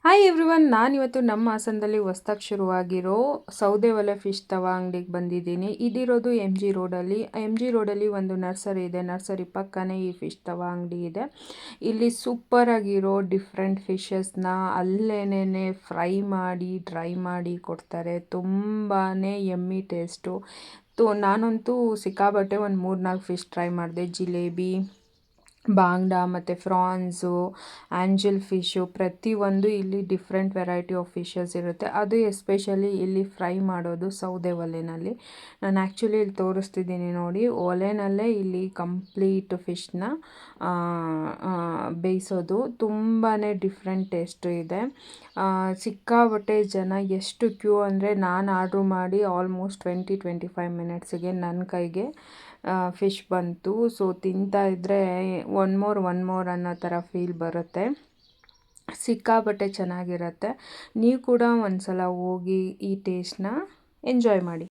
Hi everyone, ನಾನಿವತ್ತು ನಮ್ಮ ಹಾಸನದಲ್ಲಿ ಹೊಸ್ದಾಗಿ ಶುರುವಾಗಿರೋ ಸೌದೆ ಒಲೆ ಫಿಶ್ ತವಾ ಅಂಗಡಿಗೆ ಬಂದಿದ್ದೀನಿ. ಇದಿರೋದು ಎಮ್ ಜಿ ರೋಡಲ್ಲಿ ಒಂದು ನರ್ಸರಿ ಇದೆ. ನರ್ಸರಿ ಪಕ್ಕನೇ ಈ ಫಿಶ್ ತವಾ ಅಂಗಡಿ ಇದೆ. ಇಲ್ಲಿ ಸೂಪರಾಗಿರೋ ಡಿಫ್ರೆಂಟ್ ಫಿಶಸ್ನ ಅಲ್ಲೇನೇ ಫ್ರೈ ಮಾಡಿ ಡ್ರೈ ಮಾಡಿ ಕೊಡ್ತಾರೆ. ತುಂಬಾ ಯಮ್ಮಿ ಟೇಸ್ಟು. ನಾನಂತೂ ಸಿಕ್ಕಾಬಟ್ಟೆ ಒಂದು 3-4 ಫಿಶ್ ಟ್ರೈ ಮಾಡಿದೆ. ಜಿಲೇಬಿ, ಬಾಂಗ್ಡಾ ಮತ್ತು ಫ್ರಾನ್ಸು, ಆ್ಯಂಜಲ್ ಫಿಶು, ಪ್ರತಿಯೊಂದು ಇಲ್ಲಿ ಡಿಫ್ರೆಂಟ್ ವೆರೈಟಿ ಆಫ್ ಫಿಶಸ್ ಇರುತ್ತೆ. ಅದು ಎಸ್ಪೆಷಲಿ ಇಲ್ಲಿ ಫ್ರೈ ಮಾಡೋದು ಸೌದೆ ಒಲೆಯಲ್ಲಿ. ನಾನು ಆ್ಯಕ್ಚುಲಿ ಇಲ್ಲಿ ತೋರಿಸ್ತಿದ್ದೀನಿ ನೋಡಿ, ಒಲೆನಲ್ಲೇ ಇಲ್ಲಿ ಕಂಪ್ಲೀಟ್ ಫಿಶ್ನ ಬೇಯಿಸೋದು. ತುಂಬಾ ಡಿಫ್ರೆಂಟ್ ಟೇಸ್ಟು ಇದೆ. ಸಿಕ್ಕಾಬಟ್ಟೆ ಜನ, ಎಷ್ಟು ಕ್ಯೂ ಅಂದರೆ ನಾನು ಆರ್ಡ್ರು ಮಾಡಿ ಆಲ್ಮೋಸ್ಟ್ 20-25 ಮಿನಿಟ್ಸಿಗೆ ನನ್ನ ಕೈಗೆ ಫಿಶ್ ಬಂತು. ಸೊ ತಿಂತಾ ಇದ್ದರೆ ಒನ್ ಮೋರ್ ಅನ್ನೋ ಥರ ಫೀಲ್ ಬರುತ್ತೆ. ಸಿಕ್ಕಾಬಟ್ಟೆ ಚೆನ್ನಾಗಿರುತ್ತೆ. ನೀವು ಕೂಡ ಒಂದು ಸಲ ಹೋಗಿ ಈ ಟೇಸ್ಟ್ನ ಎಂಜಾಯ್ ಮಾಡಿ.